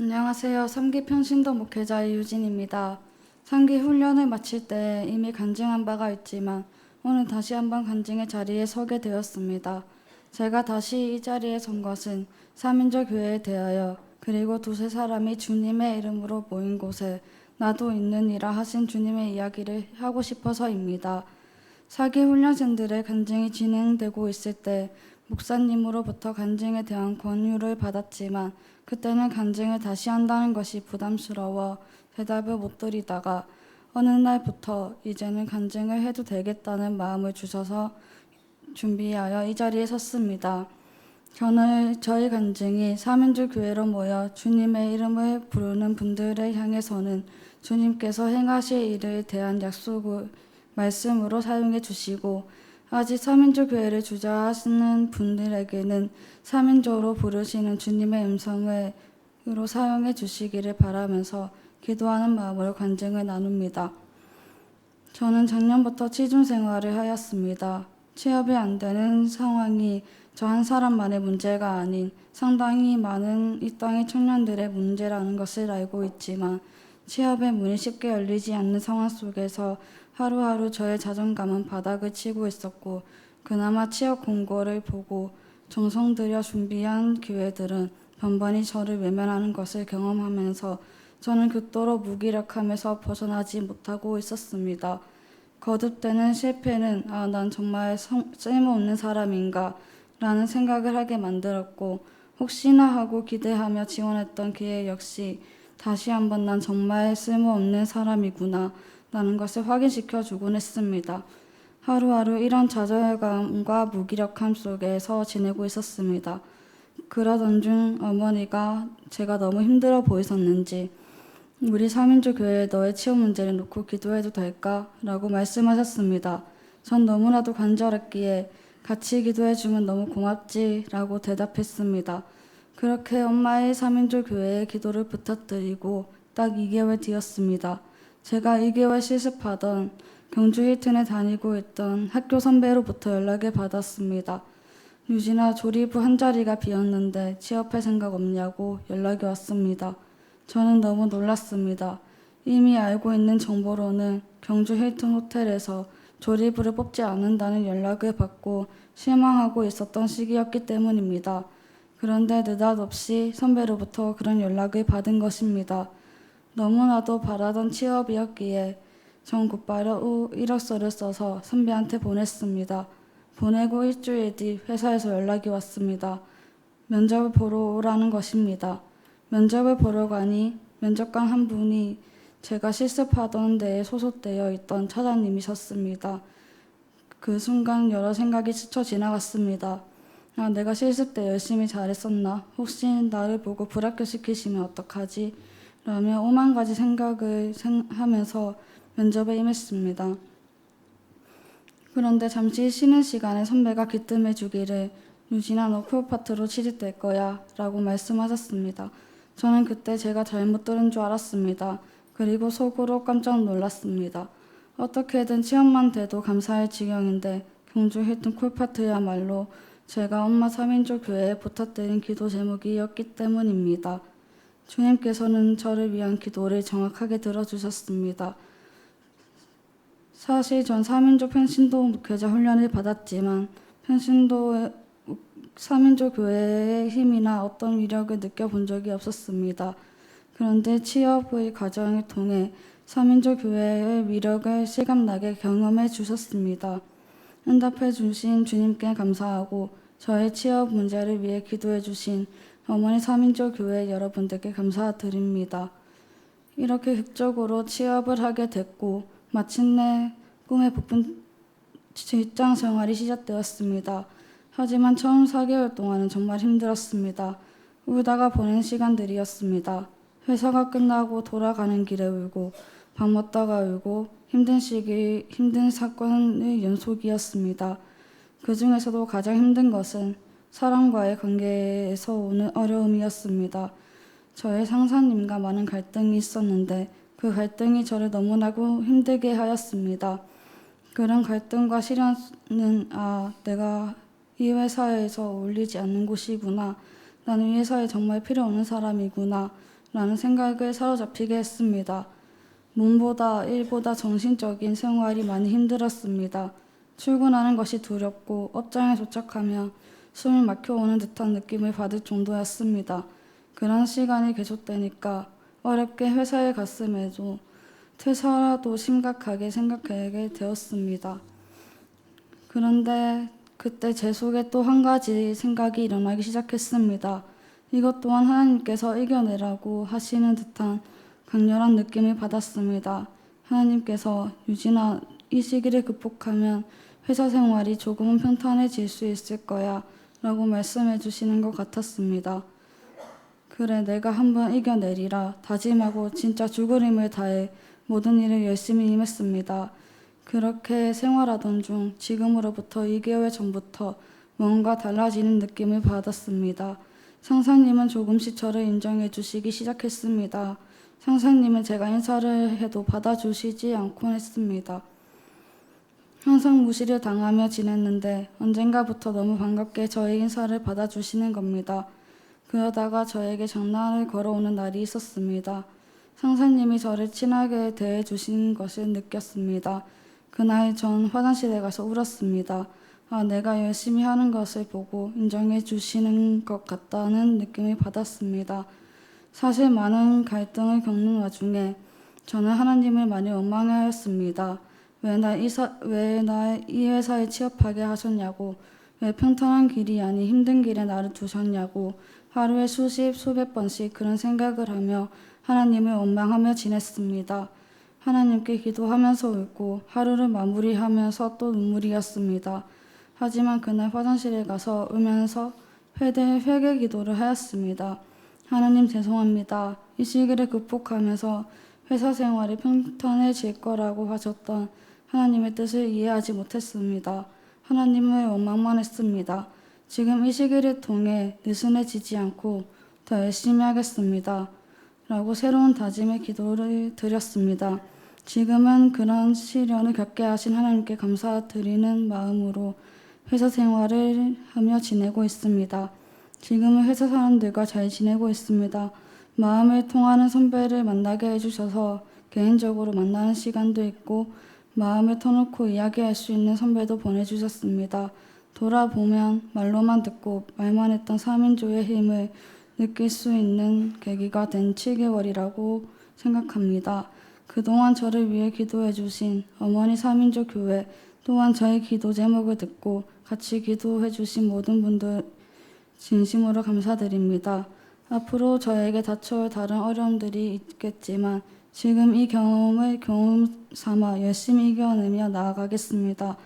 안녕하세요. 3기 평신도 목회자 이유진입니다. 3기 훈련을 마칠 때 이미 간증한 바가 있지만 오늘 다시 한번 간증의 자리에 서게 되었습니다. 제가 다시 이 자리에 선 것은 삼인조 교회에 대하여 그리고 두세 사람이 주님의 이름으로 모인 곳에 나도 있느니라 하신 주님의 이야기를 하고 싶어서입니다. 4기 훈련생들의 간증이 진행되고 있을 때 목사님으로부터 간증에 대한 권유를 받았지만 그때는 간증을 다시 한다는 것이 부담스러워 대답을 못 드리다가 어느 날부터 이제는 간증을 해도 되겠다는 마음을 주셔서 준비하여 이 자리에 섰습니다. 저희 간증이 삼인조 교회로 모여 주님의 이름을 부르는 분들을 향해서는 주님께서 행하실 일에 대한 약속을 말씀으로 사용해 주시고 아직 삼인조 교회를 주저하시는 분들에게는 삼인조로 부르시는 주님의 음성으로 사용해 주시기를 바라면서 기도하는 마음으로 간증을 나눕니다. 저는 작년부터 취준 생활을 하였습니다. 취업이 안 되는 상황이 저 한 사람만의 문제가 아닌 상당히 많은 이 땅의 청년들의 문제라는 것을 알고 있지만 취업의 문이 쉽게 열리지 않는 상황 속에서 하루하루 저의 자존감은 바닥을 치고 있었고 그나마 취업 공고를 보고 정성 들여 준비한 기회들은 번번이 저를 외면하는 것을 경험하면서 저는 극도로 무기력함에서 벗어나지 못하고 있었습니다. 거듭되는 실패는 난 정말 쓸모없는 사람인가 라는 생각을 하게 만들었고 혹시나 하고 기대하며 지원했던 기회 역시 다시 한번 난 정말 쓸모없는 사람이구나 라는 것을 확인시켜 주곤 했습니다. 하루하루 이런 좌절감과 무기력함 속에서 지내고 있었습니다. 그러던 중 어머니가 제가 너무 힘들어 보이셨는지 우리 삼인조 교회에 너의 취업 문제를 놓고 기도해도 될까? 라고 말씀하셨습니다. 전 너무나도 간절했기에 같이 기도해주면 너무 고맙지 라고 대답했습니다. 그렇게 엄마의 삼인조 교회에 기도를 부탁드리고 딱 2개월 뒤였습니다. 제가 2개월 실습하던 경주 힐튼에 다니고 있던 학교 선배로부터 연락을 받았습니다. 유진아, 조리부 한 자리가 비었는데 취업할 생각 없냐고 연락이 왔습니다. 저는 너무 놀랐습니다. 이미 알고 있는 정보로는 경주 힐튼 호텔에서 조리부를 뽑지 않는다는 연락을 받고 실망하고 있었던 시기였기 때문입니다. 그런데 느닷없이 선배로부터 그런 연락을 받은 것입니다. 너무나도 바라던 취업이었기에 전 곧바로 이력서를 써서 선배한테 보냈습니다. 보내고 일주일 뒤 회사에서 연락이 왔습니다. 면접을 보러 오라는 것입니다. 면접을 보러 가니 면접관 한 분이 제가 실습하던 데에 소속되어 있던 차장님이셨습니다. 그 순간 여러 생각이 스쳐 지나갔습니다. 내가 실습 때 열심히 잘했었나? 혹시 나를 보고 불합격시키시면 어떡하지? 라며 오만 가지 생각을 하면서 면접에 임했습니다. 그런데 잠시 쉬는 시간에 선배가 기뜸해 주기를 유진아 너 콜파트로 취직될 거야 라고 말씀하셨습니다. 저는 그때 제가 잘못 들은 줄 알았습니다. 그리고 속으로 깜짝 놀랐습니다. 어떻게든 취업만 돼도 감사할 지경인데 경주 힐튼 콜파트야말로 제가 엄마 3인조 교회에 부탁드린 기도 제목이었기 때문입니다. 주님께서는 저를 위한 기도를 정확하게 들어주셨습니다. 사실 전 3인조 평신도 목회자 훈련을 받았지만 3인조 교회의 힘이나 어떤 위력을 느껴본 적이 없었습니다. 그런데 취업의 과정을 통해 3인조 교회의 위력을 실감나게 경험해 주셨습니다. 응답해 주신 주님께 감사하고 저의 취업 문제를 위해 기도해 주신 어머니 3인조 교회 여러분들께 감사드립니다. 이렇게 극적으로 취업을 하게 됐고 마침내 꿈에 복분 직장 생활이 시작되었습니다. 하지만 처음 4개월 동안은 정말 힘들었습니다. 울다가 보낸 시간들이었습니다. 회사가 끝나고 돌아가는 길에 울고 밥 먹다가 울고 힘든 사건의 연속이었습니다. 그 중에서도 가장 힘든 것은 사람과의 관계에서 오는 어려움이었습니다. 저의 상사님과 많은 갈등이 있었는데 그 갈등이 저를 너무나도 힘들게 하였습니다. 그런 갈등과 시련은 내가 이 회사에서 어울리지 않는 곳이구나. 나는 이 회사에 정말 필요 없는 사람이구나. 라는 생각에 사로잡히게 했습니다. 몸보다 일보다 정신적인 생활이 많이 힘들었습니다. 출근하는 것이 두렵고 업장에 도착하면 숨이 막혀오는 듯한 느낌을 받을 정도였습니다. 그런 시간이 계속되니까 어렵게 회사에 갔음에도 퇴사라도 심각하게 생각하게 되었습니다. 그런데 그때 제 속에 또 한 가지 생각이 일어나기 시작했습니다. 이것 또한 하나님께서 이겨내라고 하시는 듯한 강렬한 느낌을 받았습니다. 하나님께서 유진아, 이 시기를 극복하면 회사 생활이 조금은 평탄해질 수 있을 거야 라고 말씀해 주시는 것 같았습니다. 그래, 내가 한번 이겨내리라 다짐하고 진짜 죽을 힘을 다해 모든 일을 열심히 임했습니다. 그렇게 생활하던 중 지금으로부터 2개월 전부터 뭔가 달라지는 느낌을 받았습니다. 상사님은 조금씩 저를 인정해 주시기 시작했습니다. 상사님은 제가 인사를 해도 받아주시지 않곤 했습니다. 항상 무시를 당하며 지냈는데 언젠가부터 너무 반갑게 저의 인사를 받아주시는 겁니다. 그러다가 저에게 장난을 걸어오는 날이 있었습니다. 상사님이 저를 친하게 대해주신 것을 느꼈습니다. 그날 전 화장실에 가서 울었습니다. 아, 내가 열심히 하는 것을 보고 인정해 주시는 것 같다는 느낌을 받았습니다. 사실 많은 갈등을 겪는 와중에 저는 하나님을 많이 원망하였습니다. 왜 날 이 회사에 취업하게 하셨냐고, 왜 평탄한 길이 아닌 힘든 길에 나를 두셨냐고, 하루에 수백 번씩 그런 생각을 하며 하나님을 원망하며 지냈습니다. 하나님께 기도하면서 울고 하루를 마무리하면서 또 눈물이었습니다. 하지만 그날 화장실에 가서 울면서 회개 기도를 하였습니다. 하나님 죄송합니다. 이 시기를 극복하면서 회사 생활이 평탄해질 거라고 하셨던 하나님의 뜻을 이해하지 못했습니다. 하나님을 원망만 했습니다. 지금 이 시기를 통해 느슨해지지 않고 더 열심히 하겠습니다. 라고 새로운 다짐의 기도를 드렸습니다. 지금은 그런 시련을 겪게 하신 하나님께 감사드리는 마음으로 회사 생활을 하며 지내고 있습니다. 지금은 회사 사람들과 잘 지내고 있습니다. 마음을 통하는 선배를 만나게 해주셔서 개인적으로 만나는 시간도 있고 마음을 터놓고 이야기할 수 있는 선배도 보내주셨습니다. 돌아보면 말로만 듣고 말만 했던 3인조의 힘을 느낄 수 있는 계기가 된 7개월이라고 생각합니다. 그동안 저를 위해 기도해 주신 어머니 3인조 교회 또한 저의 기도 제목을 듣고 같이 기도해 주신 모든 분들 진심으로 감사드립니다. 앞으로 저에게 닥쳐올 다른 어려움들이 있겠지만 지금 이 경험을 교훈 삼아 열심히 이겨내며 나아가겠습니다.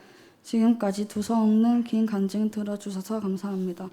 지금까지 두서없는 긴 간증 들어주셔서 감사합니다.